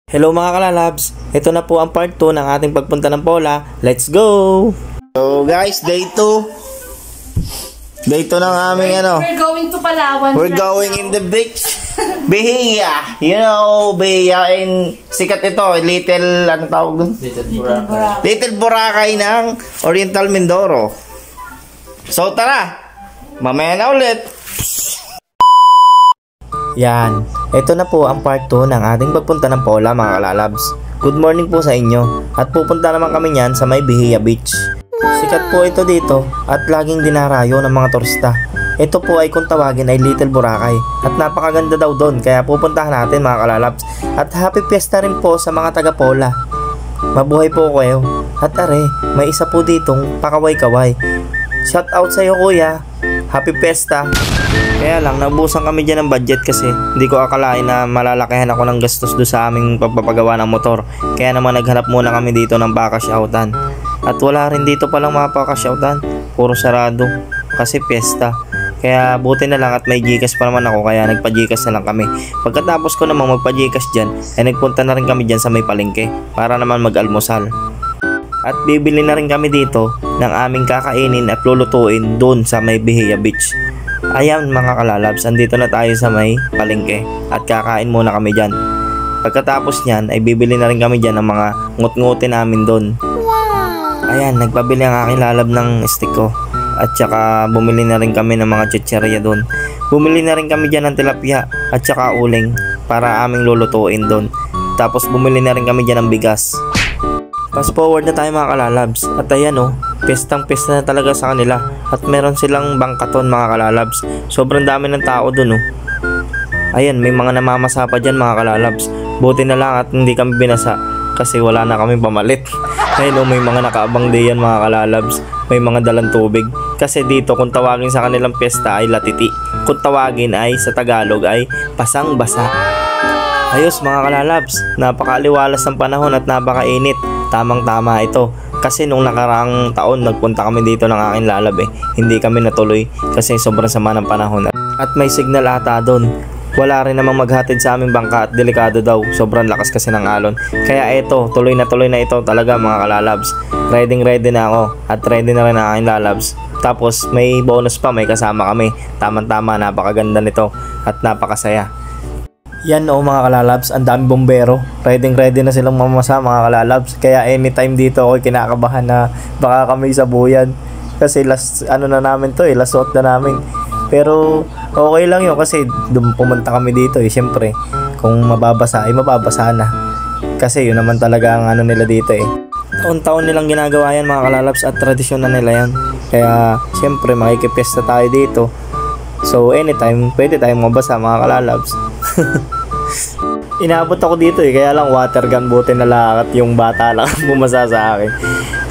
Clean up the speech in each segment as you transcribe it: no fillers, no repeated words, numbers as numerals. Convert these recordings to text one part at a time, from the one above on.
Hello mga kalalabs, ito na po ang part 2 ng ating pagpunta ng Pola. Let's go! So guys, day 2. Day 2 ng aming We're going to Palawan. We're going in the beach. Bahia. You know, Bahia in sikat ito, little, ano tawag doon? Little Boracay ng Oriental Mindoro. So tara, mamaya na ulit. Yan, ito na po ang part 2 ng ating pagpunta ng Pola mga kalalabs. Good morning po sa inyo at pupunta naman kami niyan sa may Bahia Beach. Sikat po ito dito at laging dinarayo ng mga turista. Ito po ay kung tawagin ay Little Boracay at napakaganda daw doon kaya pupuntahan natin mga kalalabs. At happy fiesta rin po sa mga taga Pola. Mabuhay po kayo. At are, may isa po ditong pakaway-kaway. Shout out sa iyo kuya. Happy fiesta. Kaya lang, naubusan kami dyan ng budget kasi hindi ko akalain na malalakihan ako ng gastos doon sa aming pagpapagawa ng motor. Kaya naman naghanap muna kami dito ng baka-shoutan. At wala rin dito palang mga baka-shoutan. Puro sarado kasi fiesta. Kaya buti na lang at may Gcash pa naman ako kaya nagpa-Gcash na lang kami. Pagkatapos ko naman magpa-Gcash dyan, ay nagpunta na rin kami dyan sa may palengke para naman mag-almusal. At bibili na rin kami dito ng aming kakainin at lulutuin doon sa may Bahia Beach. Ayan mga kalalabs, andito na tayo sa may palengke at kakain muna kami dyan. Pagkatapos nyan ay bibili na rin kami dyan ng mga ngut-ngutin namin doon. Ayan, nagpabili ang aking lalab ng stick ko. At saka bumili na rin kami ng mga chichirya doon. Bumili na rin kami dyan ng tilapia at saka uling para aming lulutuin doon. Tapos bumili na rin kami dyan ng bigas. Fast forward na tayo mga kalalabs. At ayan pestang-pesta na talaga sa kanila. At meron silang bangkaton mga kalalabs. Sobrang dami ng tao dun Ayan, may mga namamasa pa dyan mga kalalabs. Buti na lang at hindi kami binasa kasi wala na kami pamalit. Ayun may mga nakaabang diyan mga kalalabs. May mga dalang tubig. Kasi dito kung tawagin sa kanilang pesta ay latiti. Kung tawagin ay sa Tagalog ay pasang-basa. Ayos mga kalalabs, napakaaliwalas ng panahon at napakainit. Tamang-tama ito. Kasi nung nakaraang taon nagpunta kami dito ng aking lalab hindi kami natuloy kasi sobrang sama ng panahon. At may signal ata doon. Wala rin namang maghatid sa aming bangka at delikado daw. Sobrang lakas kasi ng alon. Kaya ito, tuloy na ito talaga mga kalalabs. Ready na ako at ready na rin ang aking lalabs. Tapos may bonus pa, may kasama kami. Tamang-tama, napakaganda nito at napakasaya. Yan mga kalalabs, ang dami bombero. Ready na silang mamasa mga kalalabs. Kaya anytime dito ako kinakabahan na baka kami sabuyan. Kasi last namin to last shot na namin. Pero okay lang yun kasi pumunta kami dito Siyempre, kung mababasa ay mababasa na. Kasi yun naman talaga ang nila dito Taon-taon nilang ginagawa yan mga kalalabs at tradisyon na nila yan. Kaya siyempre makikipesta tayo dito. So anytime pwede tayong mabasa mga kalalabs. Inabot ako dito kaya lang water gun, buti na lang at yung bata lang bumasa sa akin.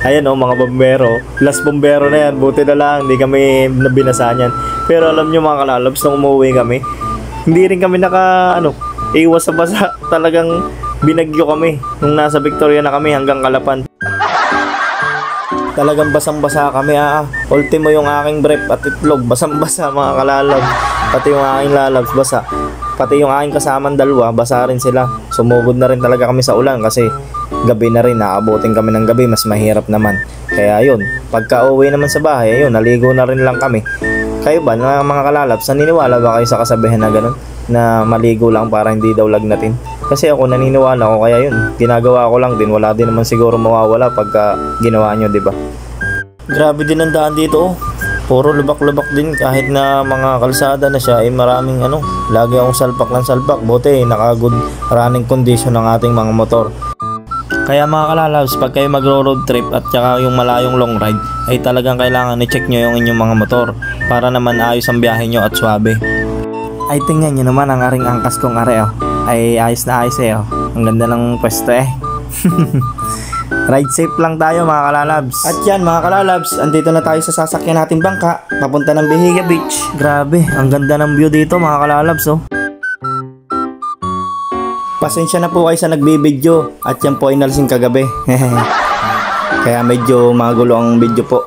Ayan mga bombero, last bombero na yan, buti na lang hindi kami nabinasa niyan. Pero alam nyo mga kalalabs, nung umuwi kami, hindi rin kami iwas sa basa. Talagang binagyo kami nung nasa Victoria na kami hanggang Calapan. Talagang basang-basa kami ultimo yung aking brief at itlog, basang-basa mga kalalabs. Pati yung aking lalabs basa. Pati yung aking kasamang dalawa, basa rin sila. Sumugod na rin talaga kami sa ulan kasi gabi na rin, naabutin kami ng gabi, mas mahirap naman. Kaya yun, pagka uwi naman sa bahay, ayun, naligo na rin lang kami. Kayo ba, mga kalalabs, naniniwala ba kayo sa kasabihan na gano'n? Na maligo lang para hindi daw lagnatin? Kasi ako naniniwala ko, kaya yun, ginagawa ko lang din. Wala din naman siguro mawawala pagka ginawa nyo, diba? Grabe din ang daan dito Puro lubak-lubak din kahit na mga kalsada na siya maraming lagi akong salpak ng salpak. Buti naka-good running condition ng ating mga motor. Kaya mga kalalabs, pag kayo magro-road trip at saka yung malayong long ride ay talagang kailangan i-check nyo yung inyong mga motor para naman ayos ang biyahe nyo at swabe. Ay tingnan nyo naman ang aring angkas kong are ay ayos na ayos Ang ganda ng pwesto Ride safe lang tayo mga kalalabs. At yan mga kalalabs, andito na tayo sa sasakyan nating bangka papunta ng Bahia Beach. Grabe, ang ganda ng view dito mga kalalabs Pasensya na po kayo sa nagbibideo at yan po ay nalasing kagabi. Kaya medyo magulo ang video po.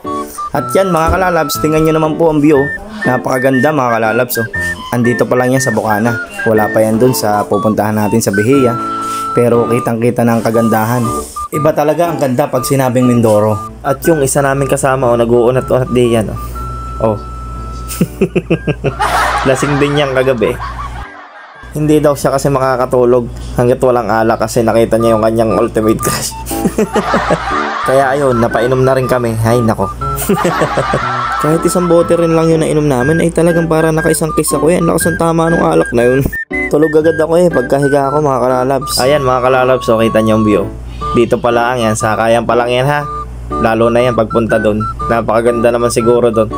At yan mga kalalabs, tingnan nyo naman po ang view. Napakaganda mga kalalabs Andito pa lang yan sa Bocana. Wala pa yan dun sa pupuntahan natin sa Bahia. pero kitang-kita ng kagandahan. Iba talaga ang ganda pag sinabing Mindoro. At yung isa namin kasama nag-uunat-unat din yan. Oh. Lasing din niyang kagabi. Hindi daw siya kasi makakatulog hanggat walang alak kasi nakita niya yung kanyang ultimate crush. Kaya ayun, napainom na rin kami. Ay nako. Kahit isang bote rin lang yun na inom namin ay talagang para nakaisang kiss ako yan. Lakas ang tama nung alak na yun. Tulog agad ako pagkahiga ako mga kalalabs. Ayan mga kalalabs, kita niyo yung view. Dito pa lang yan, sakayan pa lang yan ha. Lalo na yan pagpunta doon. Napakaganda naman siguro doon.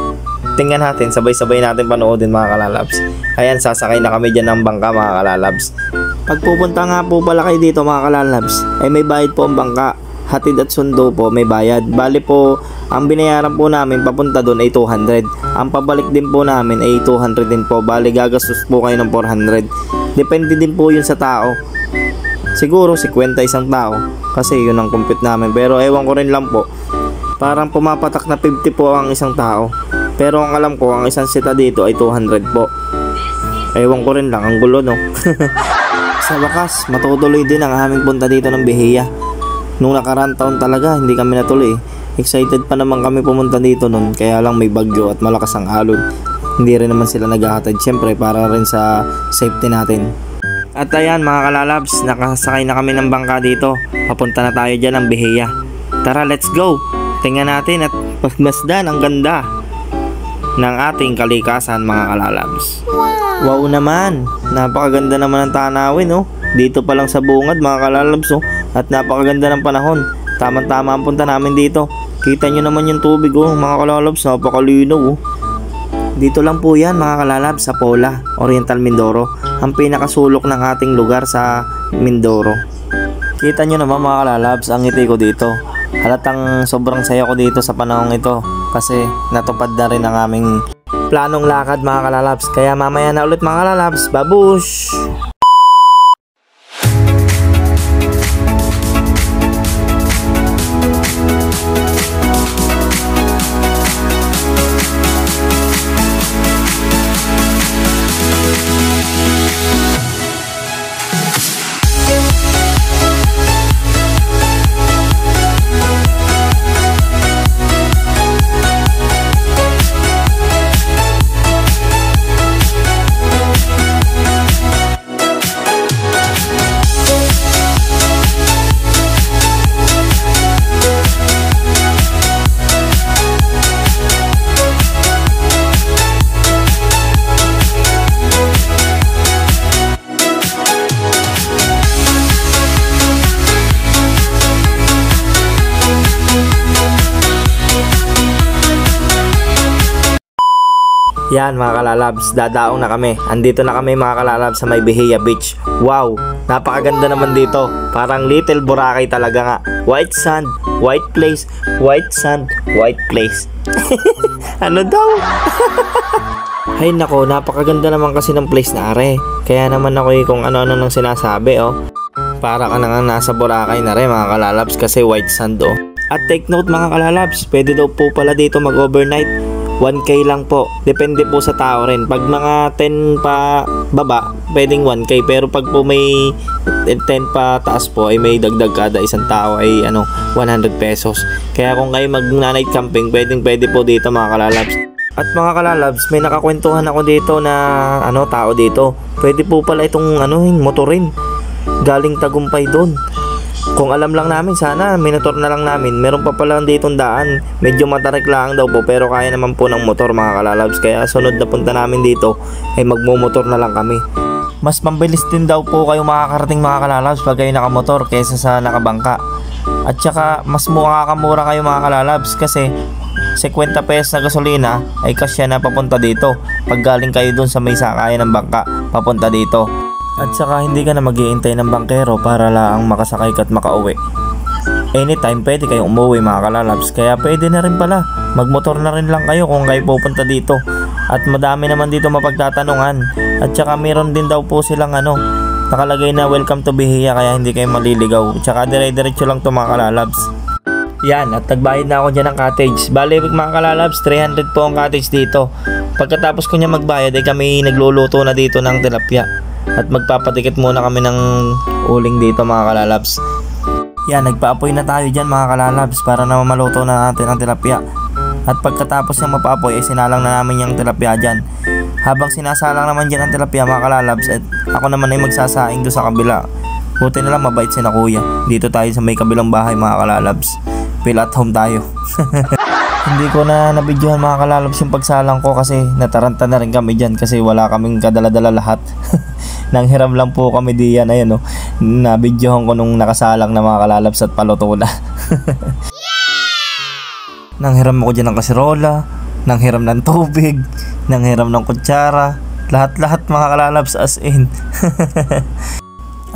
Tingnan natin, sabay-sabay natin panoodin mga kalalabs. Ayan, sasakay na kami dyan ng bangka mga kalalabs. Pagpupunta nga po pala kayo dito mga kalalabs, ay may bayad po ang bangka. Hatid at sundo po may bayad. Bali po, ang binayaran po namin papunta doon ay 200. Ang pabalik din po namin ay 200 din po. Bali gagastos po kayo ng 400. Depende din po yun sa tao. Siguro 50 isang tao kasi yun ang compute namin. Pero ewan ko rin lang po, parang pumapatak na 50 po ang isang tao. Pero ang alam ko, ang isang sita dito ay 200 po. Ewan ko rin lang, ang gulo no. Sa wakas, matutuloy din ang aming punta dito ng Bihiya. Nung nakaraan taon talaga, hindi kami natuloy. Excited pa naman kami pumunta dito nun, kaya lang may bagyo at malakas ang alon. Hindi rin naman sila naghahatid, syempre para rin sa safety natin. At ayan mga kalalabs, nakasakay na kami ng bangka dito. Papunta na tayo dyan ng Bihiya. Tara, let's go! Tingnan natin at pagmasdan ang ganda ng ating kalikasan mga kalalabs. Wow naman! Napakaganda naman ng tanawin oh. Dito pa lang sa bungad mga kalalabs oh. At napakaganda ng panahon. Tama-tama ang punta namin dito. Kita nyo naman yung tubig oh mga kalalabs, napakalinaw oh. Dito lang po yan mga kalalabs sa Pola, Oriental Mindoro. Ang pinakasulok ng ating lugar sa Mindoro. Kita nyo naman mga kalalabs ang ngiti ko dito. Halatang sobrang saya ko dito sa panahong ito kasi natupad na rin ang aming planong lakad mga kalalabs. Kaya mamaya na ulit mga kalalabs. Babush! Yan mga kalalabs, dadaong na kami. Andito na kami mga kalalabs sa may Bihiya Beach. Wow, napakaganda naman dito. Parang Little Boracay talaga nga. White sand, white place, white sand, white place. Ano daw? Hay nako, napakaganda naman kasi ng place na are. Kaya naman ako kung ano-ano nang sinasabi oh. Para ka na nga nasa Boracay na rin mga kalalabs kasi white sand oh. At take note mga kalalabs, pwede daw po pala dito mag-overnight. 1K lang po. Depende po sa tao rin. Pag mga 10 pa baba, pwedeng 1K. Pero pag po may 10 pa taas po, ay may dagdag kada isang tao ay 100 pesos. Kaya kung kayo mag-night camping, pwede po dito mga kalalabs. At mga kalalabs, may nakakwentuhan ako dito na tao dito. Pwede po pala itong motorin. Galing Tagumpay doon. Kung alam lang namin, sana minotor na lang namin. Meron pa pala ditong daan. Medyo matarik lang daw po, pero kaya naman po ng motor mga kalalabs. Kaya sunod na punta namin dito ay magmumotor na lang kami. Mas mabilis din daw po kayo makakarating mga kalalabs pag kayo nakamotor kaysa sa nakabangka. At saka mas makakamura kayo mga kalalabs kasi 50 pesos na gasolina ay kasya na papunta dito pag galing kayo dun sa may sakayan ng bangka papunta dito. At saka hindi ka na mag-iintay ng bangkero para lang makasakay ka at makauwi. Anytime pwede kayong umuwi mga kalalabs. Kaya pwede na rin pala, magmotor na rin lang kayo kung kayo pupunta dito. At madami naman dito mapagtatanungan. At saka meron din daw po silang nakalagay na welcome to Bihiya, kaya hindi kayo maliligaw. At saka dire-diretso lang to mga kalalabs. Yan, at nagbayad na ako dyan ng cottage. Bale mga kalalabs, 300 po ang cottage dito. Pagkatapos ko niya magbayad ay kami nagluluto na dito ng tilapia. at magpapatikit muna kami ng uling dito mga kalalabs. Yan, nagpaapoy na tayo dyan mga kalalabs para na maluto na natin ang tilapia. At pagkatapos na mapaapoy ay sinalang na namin yung tilapia dyan. Habang sinasalang naman dyan ang tilapia mga kalalabs, at ako naman ay magsasaing doon sa kabila. Buti na lang mabait si na kuya. Dito tayo sa may kabilang bahay mga kalalabs. Feel at home tayo. Hindi ko na nabidyohan mga kalalabs yung pagsalang ko kasi nataranta na rin kami dyan kasi wala kaming kadala-dala lahat. Nanghiram lang po kami diyan, ayun oh. Nabidyohan ko nung nakasalang na mga kalalabs at paluto na. Nanghiram ako dyan ng kasirola, nanghiram ng tubig, nanghiram ng kutsara, lahat-lahat mga kalalabs as in.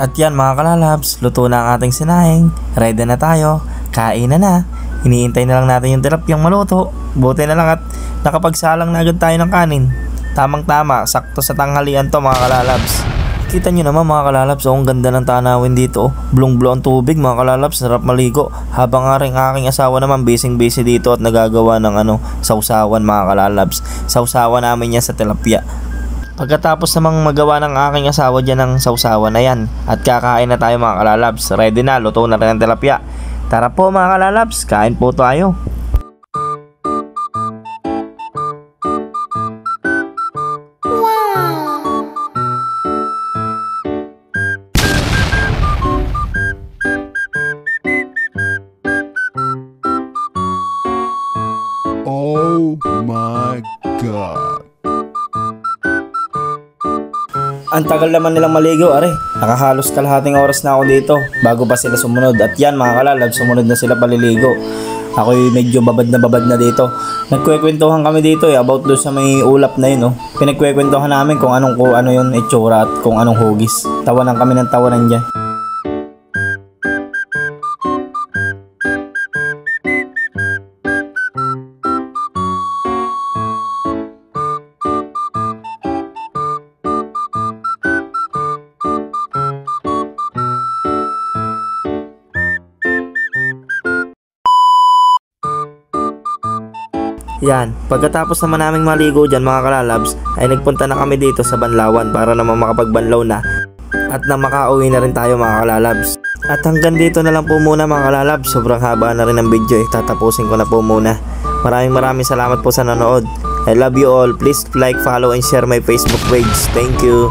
At yan mga kalalabs, luto na ang ating sinaing, ready na tayo, kain na. Iniintay na lang natin yung tilapiyang maluto. Buti na lang at nakapagsalang na agad tayo ng kanin. Tamang-tama, sakto sa tanghalian to mga kalalabs. Kita nyo naman mga kalalabs, ang ganda ng tanawin dito. Blong-blong ang tubig mga kalalabs, sarap maligo. Habang nga rin aking asawa naman busy dito at nagagawa ng sausawan mga kalalabs. Sausawan namin yan sa tilapia. Pagkatapos namang magawa ng aking asawa dyan ng sausawan na yan at kakain na tayo mga kalalabs. Ready na, luto na rin ang tilapia. Tara po mga kalalabs, kain po tayo. Oh my God. Ang tagal naman nilang maligo, are. Nakahalos kalahating oras na ako dito bago pa sila sumunod. At yan mga kalalabs, sumunod na sila paliligo. Ako'y medyo babad na dito. Nagkwekwentuhan kami dito about doon sa may ulap na yun. Pinagkwekwentuhan namin kung ano yung itsura at kung anong hugis. Tawanan kami ng tawanan dyan. Yan, pagkatapos naman naming maligo dyan mga kalalabs, ay nagpunta na kami dito sa Banlawan para naman makapagbanlaw na at na makauwi na rin tayo mga kalalabs. At hanggang dito na lang po muna mga kalalabs, sobrang haba na rin ang video, tatapusin ko na po muna. Maraming salamat po sa nanood. I love you all, please like, follow and share my Facebook page. Thank you.